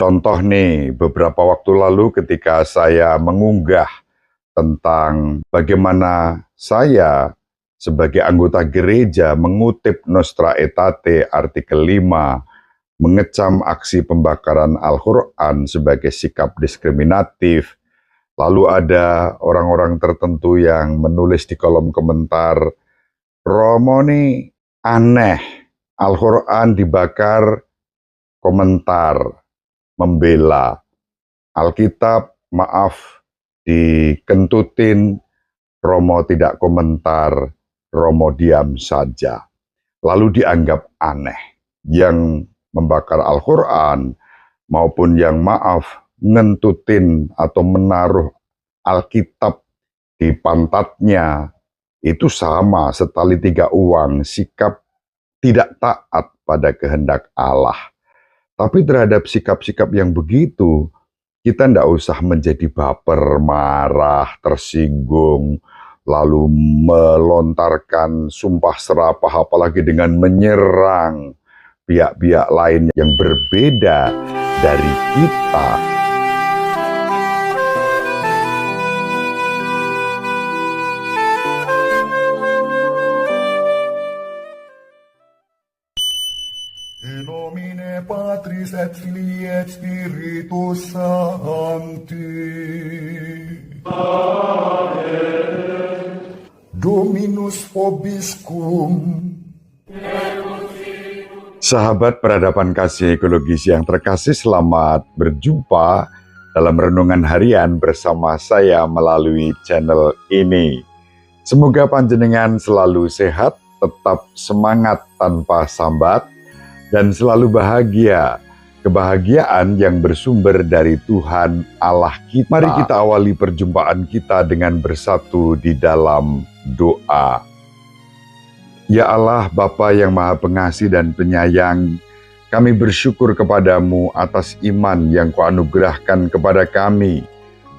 Contoh nih, beberapa waktu lalu ketika saya mengunggah tentang bagaimana saya sebagai anggota gereja mengutip Nostra Aetate artikel 5, mengecam aksi pembakaran Al-Quran sebagai sikap diskriminatif. Lalu ada orang-orang tertentu yang menulis di kolom komentar, Romo nih aneh, Al-Quran dibakar, komentar membela. Alkitab, maaf, dikentutin, Romo tidak komentar, Romo diam saja. Lalu dianggap aneh. Yang membakar Al-Quran maupun yang maaf, ngentutin atau menaruh Alkitab di pantatnya, itu sama setali tiga uang, sikap tidak taat pada kehendak Allah. Tapi terhadap sikap-sikap yang begitu, kita tidak usah menjadi baper, marah, tersinggung, lalu melontarkan sumpah serapah, apalagi dengan menyerang pihak-pihak lain yang berbeda dari kita. In nomine Patris et Filii et Spiritus Sancti. Amen. Dominus vobiscum. Sahabat peradaban kasih ekologis yang terkasih, selamat berjumpa dalam renungan harian bersama saya melalui channel ini. Semoga panjenengan selalu sehat, tetap semangat tanpa sambat, dan selalu bahagia, kebahagiaan yang bersumber dari Tuhan Allah kita. Mari kita awali perjumpaan kita dengan bersatu di dalam doa. Ya Allah, Bapa yang Maha Pengasih dan Penyayang, kami bersyukur kepadamu atas iman yang Kau anugerahkan kepada kami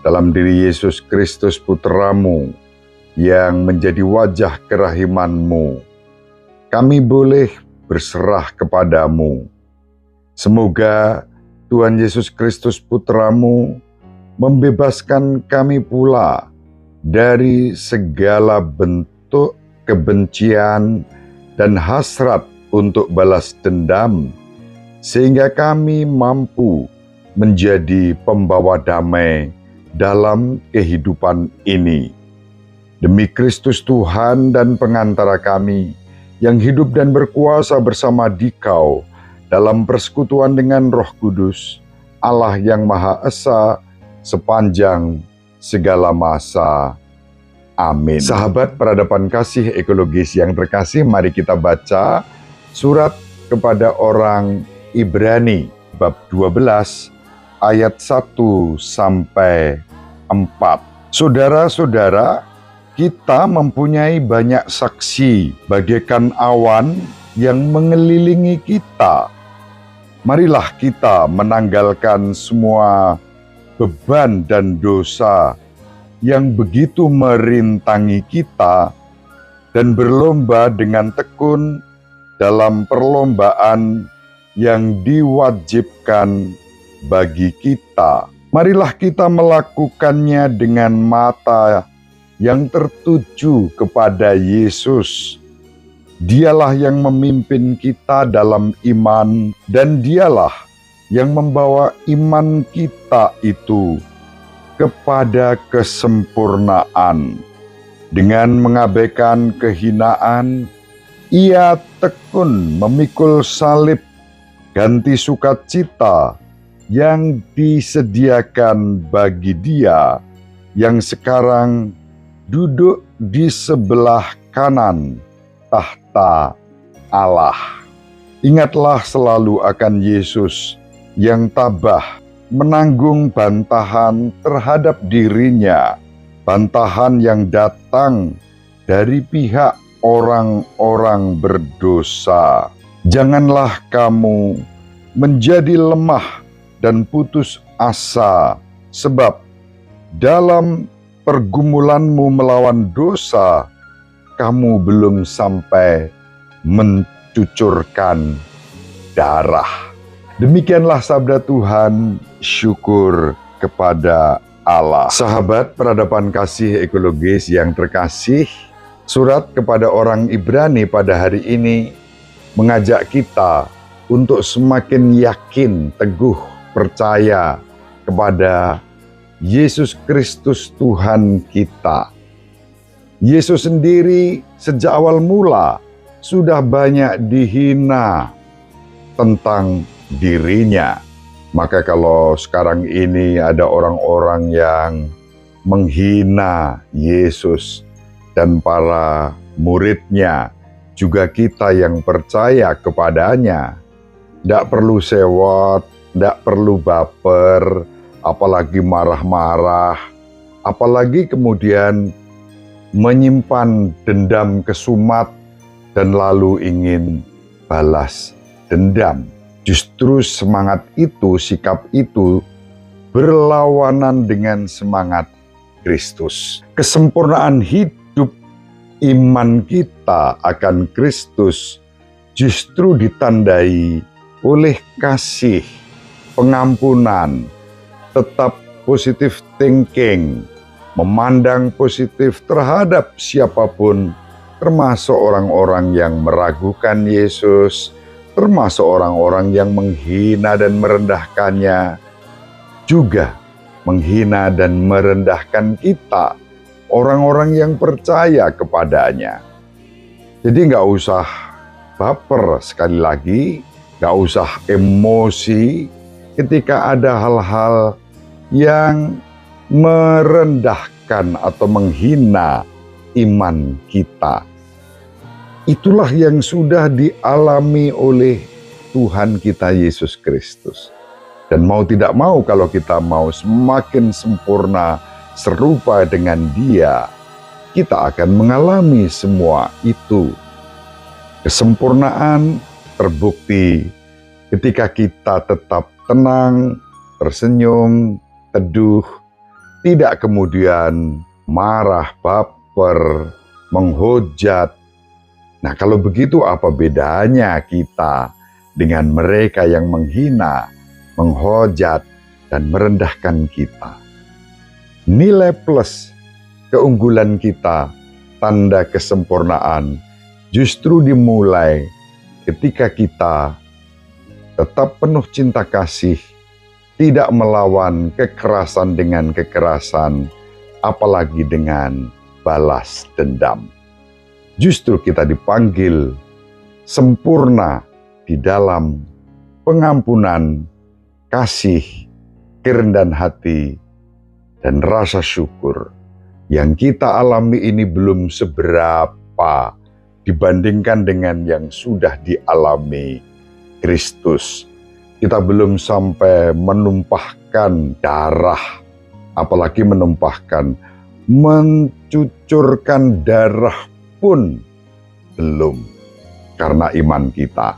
dalam diri Yesus Kristus Putramu yang menjadi wajah kerahiman-Mu. Kami boleh berserah kepadamu. Semoga Tuhan Yesus Kristus Putramu membebaskan kami pula dari segala bentuk kebencian dan hasrat untuk balas dendam, sehingga kami mampu menjadi pembawa damai dalam kehidupan ini. Demi Kristus Tuhan dan pengantara kami, yang hidup dan berkuasa bersama Dikau dalam persekutuan dengan Roh Kudus, Allah yang Maha Esa sepanjang segala masa. Amin. Sahabat peradaban kasih ekologis yang terkasih, mari kita baca surat kepada orang Ibrani bab 12 ayat 1 sampai 4. Saudara-saudara, kita mempunyai banyak saksi bagaikan awan yang mengelilingi kita. Marilah kita menanggalkan semua beban dan dosa yang begitu merintangi kita dan berlomba dengan tekun dalam perlombaan yang diwajibkan bagi kita. Marilah kita melakukannya dengan mata yang tertuju kepada Yesus. Dialah yang memimpin kita dalam iman, dan dialah yang membawa iman kita itu kepada kesempurnaan. Dengan mengabaikan kehinaan, ia tekun memikul salib, ganti sukacita yang disediakan bagi dia yang sekarang duduk di sebelah kanan tahta Allah. Ingatlah selalu akan Yesus yang tabah menanggung bantahan terhadap dirinya, bantahan yang datang dari pihak orang-orang berdosa. Janganlah kamu menjadi lemah dan putus asa, sebab dalam pergumulanmu melawan dosa, kamu belum sampai mencucurkan darah. Demikianlah sabda Tuhan, syukur kepada Allah. Sahabat peradaban kasih ekologis yang terkasih, surat kepada orang Ibrani pada hari ini mengajak kita untuk semakin yakin, teguh, percaya kepada Yesus Kristus Tuhan kita. Yesus sendiri sejak awal mula sudah banyak dihina tentang dirinya. Maka kalau sekarang ini ada orang-orang yang menghina Yesus dan para muridnya, juga kita yang percaya kepadanya, tidak perlu sewot, tidak perlu baper, apalagi marah-marah, apalagi kemudian menyimpan dendam kesumat dan lalu ingin balas dendam. Justru semangat itu, sikap itu berlawanan dengan semangat Kristus. Kesempurnaan hidup iman kita akan Kristus justru ditandai oleh kasih, pengampunan, tetap positive thinking, memandang positif terhadap siapapun, termasuk orang-orang yang meragukan Yesus, termasuk orang-orang yang menghina dan merendahkannya, juga menghina dan merendahkan kita, orang-orang yang percaya kepadanya. Jadi nggak usah baper, sekali lagi, nggak usah emosi ketika ada hal-hal yang merendahkan atau menghina iman kita. Itulah yang sudah dialami oleh Tuhan kita Yesus Kristus. Dan mau tidak mau, kalau kita mau semakin sempurna serupa dengan Dia, kita akan mengalami semua itu. Kesempurnaan terbukti ketika kita tetap tenang, tersenyum, teduh, tidak kemudian marah, baper, menghujat. Nah, kalau begitu apa bedanya kita dengan mereka yang menghina, menghujat, dan merendahkan kita? Nilai plus keunggulan kita, tanda kesempurnaan, justru dimulai ketika kita tetap penuh cinta kasih, tidak melawan kekerasan dengan kekerasan, apalagi dengan balas dendam. Justru kita dipanggil sempurna di dalam pengampunan, kasih, kerendahan hati, dan rasa syukur. Yang kita alami ini belum seberapa dibandingkan dengan yang sudah dialami Kristus. Kita belum sampai menumpahkan darah, apalagi mencucurkan darah pun belum, karena iman kita.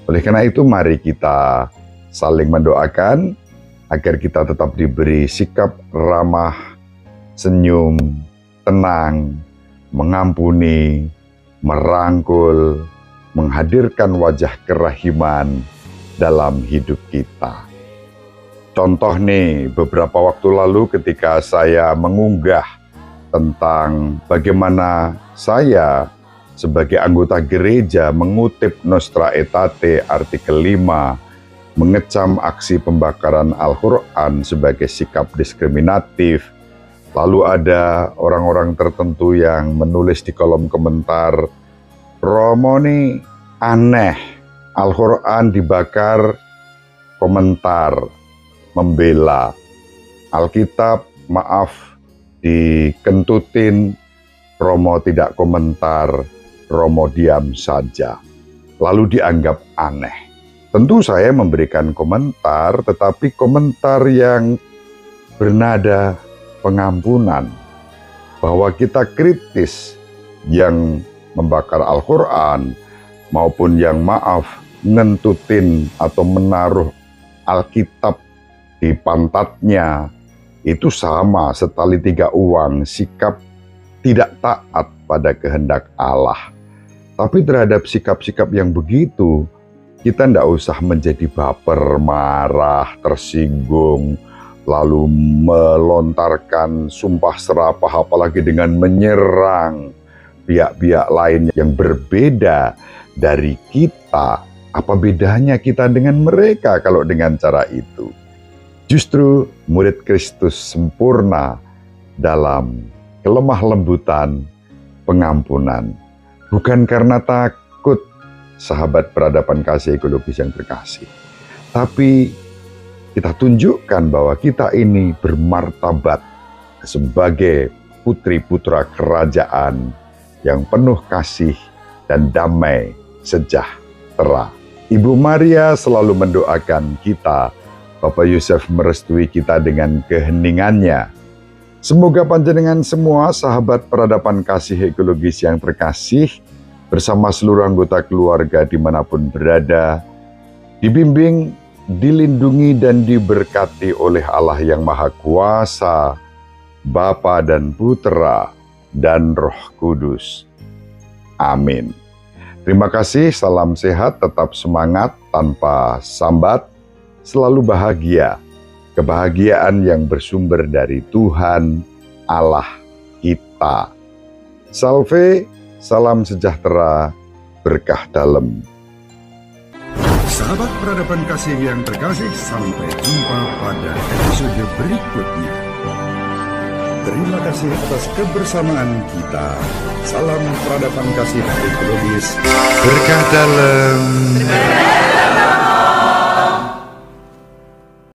Oleh karena itu, mari kita saling mendoakan agar kita tetap diberi sikap ramah, senyum, tenang, mengampuni, merangkul, menghadirkan wajah kerahiman dalam hidup kita. Contoh nih, beberapa waktu lalu ketika saya mengunggah tentang bagaimana saya sebagai anggota gereja mengutip Nostra Aetate artikel 5, mengecam aksi pembakaran Al-Quran sebagai sikap diskriminatif. Lalu ada orang-orang tertentu yang menulis di kolom komentar, Romo nih aneh, Al-Quran dibakar, komentar, membela. Alkitab, maaf, dikentutin, Romo tidak komentar, Romo diam saja. Lalu dianggap aneh. Tentu saya memberikan komentar, tetapi komentar yang bernada pengampunan. Bahwa kita kritis yang membakar Al-Quran, maupun yang maaf, ngentutin atau menaruh Alkitab di pantatnya, itu sama setali 3 uang, sikap tidak taat pada kehendak Allah. Tapi terhadap sikap-sikap yang begitu, kita tidak usah menjadi baper, marah, tersinggung, lalu melontarkan sumpah serapah, apalagi dengan menyerang pihak-pihak lain yang berbeda dari kita. Apa bedanya kita dengan mereka kalau dengan cara itu? Justru murid Kristus sempurna dalam kelemah lembutan, pengampunan. Bukan karena takut, sahabat peradaban kasih ekologis yang terkasih. Tapi kita tunjukkan bahwa kita ini bermartabat sebagai putri-putra kerajaan yang penuh kasih dan damai sejahtera. Ibu Maria selalu mendoakan kita, Bapak Yusuf merestui kita dengan keheningannya. Semoga panjenengan semua sahabat peradaban kasih ekologis yang terkasih, bersama seluruh anggota keluarga dimanapun berada, dibimbing, dilindungi dan diberkati oleh Allah yang Maha Kuasa, Bapa dan Putra dan Roh Kudus. Amin. Terima kasih, salam sehat, tetap semangat, tanpa sambat, selalu bahagia. Kebahagiaan yang bersumber dari Tuhan Allah kita. Salve, salam sejahtera, berkah dalam. Sahabat peradaban kasih yang terkasih, sampai jumpa pada episode berikutnya. Terima kasih atas kebersamaan kita. Salam peradaban kasih ekologis. Berkah dalam.